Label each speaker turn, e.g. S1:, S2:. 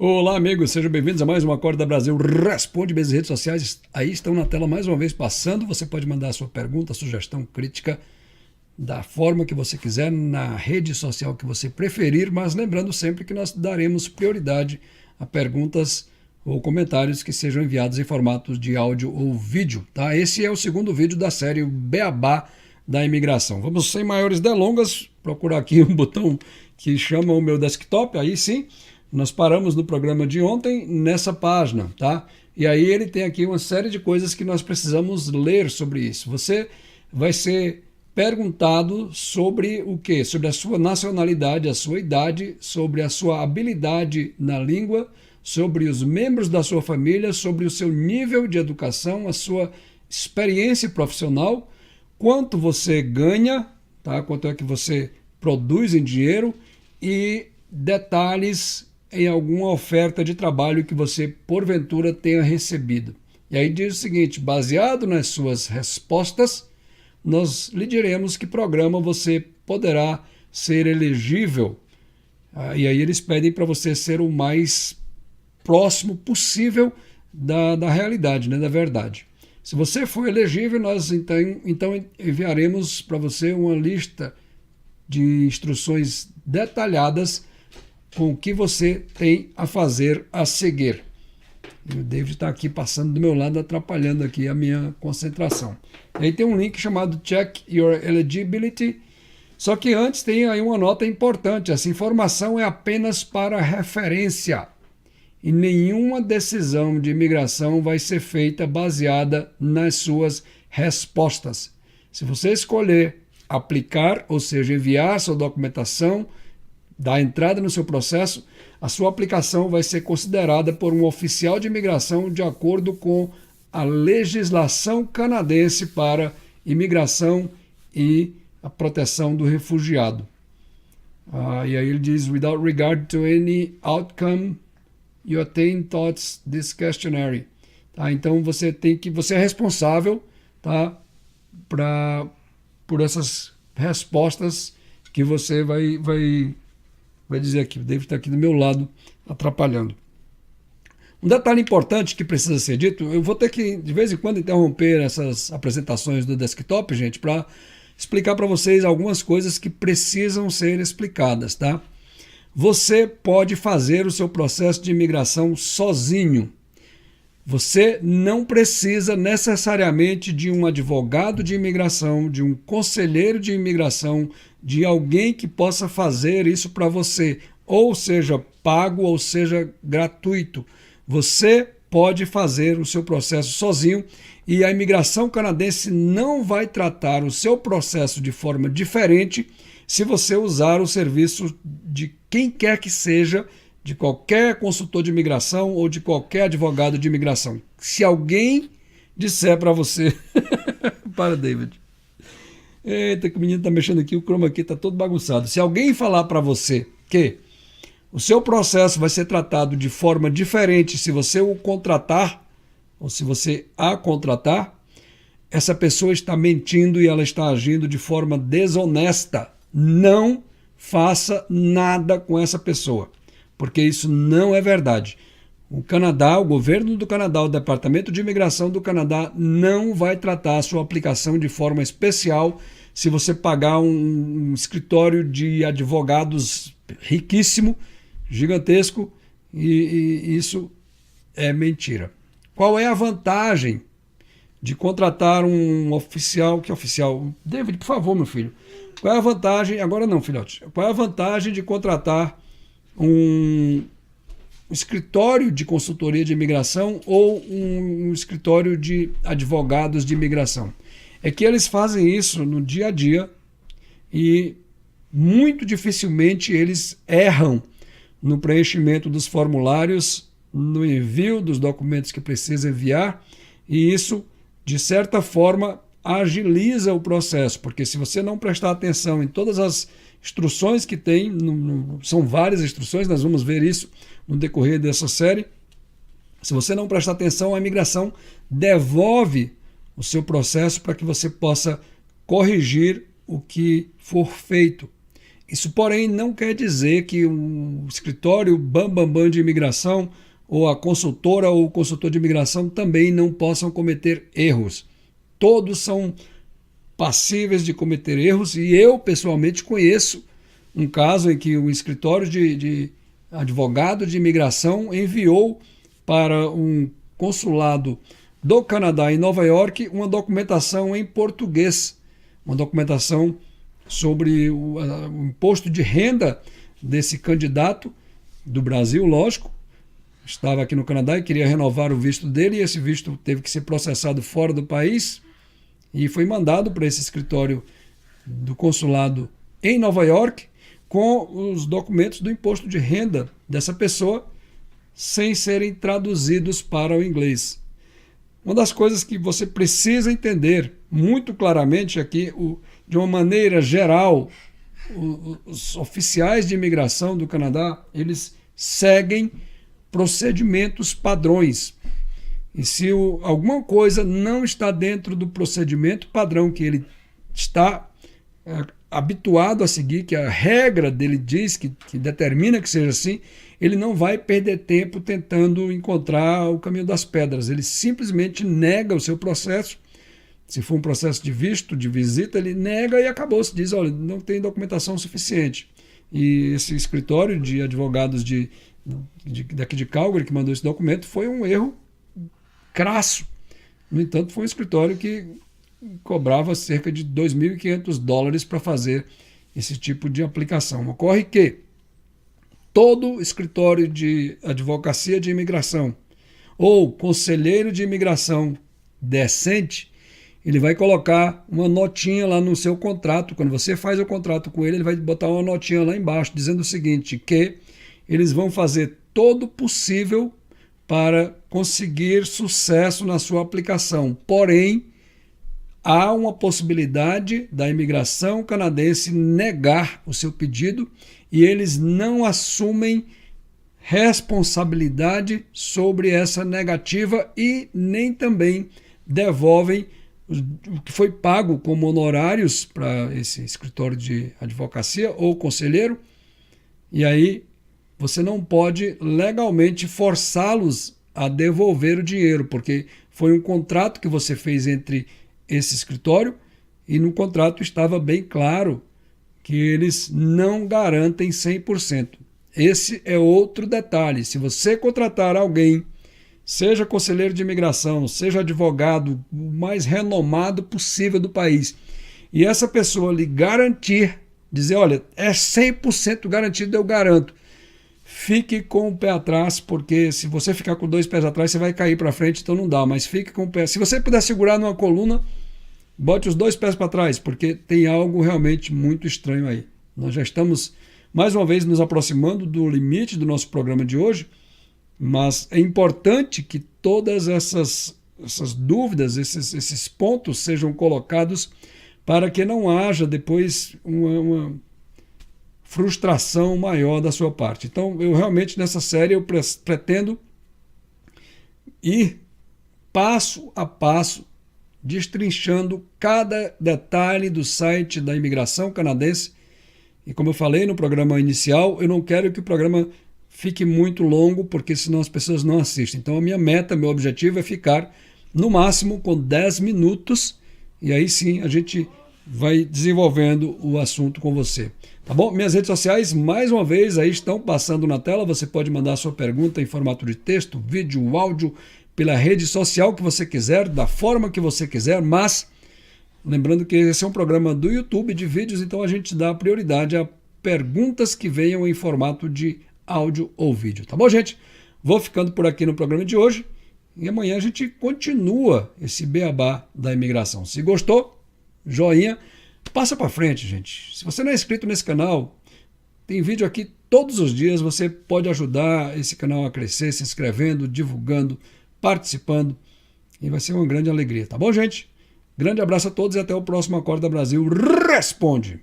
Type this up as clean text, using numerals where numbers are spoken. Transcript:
S1: Olá, amigos, sejam bem-vindos a mais uma Acorda Brasil Responde. Minhas redes sociais aí estão na tela mais uma vez passando. Você pode mandar a sua pergunta, sugestão, crítica da forma que você quiser, na rede social que você preferir, mas lembrando sempre que nós daremos prioridade a perguntas ou comentários que sejam enviados em formatos de áudio ou vídeo, tá? Esse é o segundo vídeo da série Beabá da Imigração. Vamos sem maiores delongas, procurar aqui um botão que chama o meu desktop, aí sim. Nós paramos no programa de ontem nessa página, tá? E aí ele tem aqui uma série de coisas que nós precisamos ler sobre isso. Você vai ser perguntado sobre o quê? Sobre a sua nacionalidade, a sua idade, sobre a sua habilidade na língua, sobre os membros da sua família, sobre o seu nível de educação, a sua experiência profissional, quanto você ganha, tá? Quanto é que você produz em dinheiro e detalhes em alguma oferta de trabalho que você, porventura, tenha recebido. E aí diz o seguinte: baseado nas suas respostas, nós lhe diremos que programa você poderá ser elegível. E aí eles pedem para você ser o mais próximo possível da realidade, né, da verdade. Se você for elegível, nós então enviaremos para você uma lista de instruções detalhadas com o que você tem a fazer a seguir. E o David está aqui passando do meu lado, atrapalhando aqui a minha concentração. E aí tem um link chamado Check Your Eligibility, só que antes tem aí uma nota importante: essa informação é apenas para referência e nenhuma decisão de imigração vai ser feita baseada nas suas respostas. Se você escolher aplicar, ou seja, enviar sua documentação, da entrada no seu processo, a sua aplicação vai ser considerada por um oficial de imigração de acordo com a legislação canadense para imigração e a proteção do refugiado. E aí ele diz: without regard to any outcome, you attain thoughts this questionnaire. Tá? Então você é responsável, tá, por essas respostas que você vai dizer aqui. O David está aqui do meu lado, atrapalhando. Um detalhe importante que precisa ser dito: eu vou ter que, de vez em quando, interromper essas apresentações do desktop, gente, para explicar para vocês algumas coisas que precisam ser explicadas, tá? Você pode fazer o seu processo de imigração sozinho. Você não precisa necessariamente de um advogado de imigração, de um conselheiro de imigração, de alguém que possa fazer isso para você, ou seja pago, ou seja gratuito. Você pode fazer o seu processo sozinho e a imigração canadense não vai tratar o seu processo de forma diferente se você usar o serviço de quem quer que seja, de qualquer consultor de imigração ou de qualquer advogado de imigração. Se alguém disser para você... Para, David. Eita, que o menino está mexendo aqui, o chroma aqui está todo bagunçado. Se alguém falar para você que o seu processo vai ser tratado de forma diferente se você o contratar, ou se você a contratar, essa pessoa está mentindo e ela está agindo de forma desonesta. Não faça nada com essa pessoa, porque isso não é verdade. O Canadá, o governo do Canadá, o Departamento de Imigração do Canadá não vai tratar a sua aplicação de forma especial se você pagar um escritório de advogados riquíssimo, gigantesco, e isso é mentira. Qual é a vantagem de contratar um oficial? Que oficial? David, por favor, meu filho. Qual é a vantagem? Agora não, filhote. Qual é a vantagem de contratar um escritório de consultoria de imigração ou um escritório de advogados de imigração? É que eles fazem isso no dia a dia e muito dificilmente eles erram no preenchimento dos formulários, no envio dos documentos que precisa enviar, e isso, de certa forma, agiliza o processo, porque se você não prestar atenção em todas as instruções que tem, são várias instruções, nós vamos ver isso no decorrer dessa série. Se você não prestar atenção, a imigração devolve o seu processo para que você possa corrigir o que for feito. Isso, porém, não quer dizer que o escritório Bambambam de imigração ou a consultora ou o consultor de imigração também não possam cometer erros. Todos são passíveis de cometer erros e eu, pessoalmente, conheço um caso em que o escritório de advogado de imigração enviou para um consulado do Canadá em Nova York uma documentação em português, uma documentação sobre o imposto de renda desse candidato do Brasil, lógico. Estava aqui no Canadá e queria renovar o visto dele, e esse visto teve que ser processado fora do país e foi mandado para esse escritório do consulado em Nova York com os documentos do imposto de renda dessa pessoa sem serem traduzidos para o inglês. Uma das coisas que você precisa entender muito claramente aqui, de uma maneira geral, os oficiais de imigração do Canadá, eles seguem procedimentos padrões. E se alguma coisa não está dentro do procedimento padrão que ele está habituado a seguir, que a regra dele diz, que determina que seja assim, ele não vai perder tempo tentando encontrar o caminho das pedras. Ele simplesmente nega o seu processo. Se for um processo de visto, de visita, ele nega e acabou. Se diz, olha, não tem documentação suficiente. E esse escritório de advogados daqui de Calgary, que mandou esse documento, foi um erro crasso. No entanto, foi um escritório que cobrava cerca de $2.500 para fazer esse tipo de aplicação. Ocorre que todo escritório de advocacia de imigração ou conselheiro de imigração decente, ele vai colocar uma notinha lá no seu contrato. Quando você faz o contrato com ele, ele vai botar uma notinha lá embaixo dizendo o seguinte, que eles vão fazer todo o possível para conseguir sucesso na sua aplicação. Porém, há uma possibilidade da imigração canadense negar o seu pedido e eles não assumem responsabilidade sobre essa negativa e nem também devolvem o que foi pago como honorários para esse escritório de advocacia ou conselheiro. E aí você não pode legalmente forçá-los a devolver o dinheiro, porque foi um contrato que você fez entre esse escritório e no contrato estava bem claro que eles não garantem 100%. Esse é outro detalhe. Se você contratar alguém, seja conselheiro de imigração, seja advogado, o mais renomado possível do país, e essa pessoa lhe garantir, dizer, olha, é 100% garantido, eu garanto, fique com o pé atrás, porque se você ficar com 2 pés atrás, você vai cair para frente, então não dá, mas fique com o pé. Se você puder segurar numa coluna, bote os 2 pés para trás, porque tem algo realmente muito estranho aí. Nós já estamos, mais uma vez, nos aproximando do limite do nosso programa de hoje, mas é importante que todas essas dúvidas, esses pontos sejam colocados para que não haja depois uma frustração maior da sua parte. Então, eu realmente, nessa série, eu pretendo ir passo a passo, destrinchando cada detalhe do site da imigração canadense. E como eu falei no programa inicial, eu não quero que o programa fique muito longo, porque senão as pessoas não assistem. Então a minha meta, meu objetivo é ficar no máximo com 10 minutos, e aí sim a gente vai desenvolvendo o assunto com você. Tá bom? Minhas redes sociais, mais uma vez, aí estão passando na tela. Você pode mandar sua pergunta em formato de texto, vídeo, áudio, pela rede social que você quiser, da forma que você quiser, mas lembrando que esse é um programa do YouTube de vídeos, então a gente dá prioridade a perguntas que venham em formato de áudio ou vídeo. Tá bom, gente? Vou ficando por aqui no programa de hoje e amanhã a gente continua esse beabá da imigração. Se gostou, joinha, passa para frente, gente. Se você não é inscrito nesse canal, tem vídeo aqui todos os dias, você pode ajudar esse canal a crescer, se inscrevendo, divulgando, participando, e vai ser uma grande alegria, tá bom, gente? Grande abraço a todos e até o próximo Acorda Brasil Responde!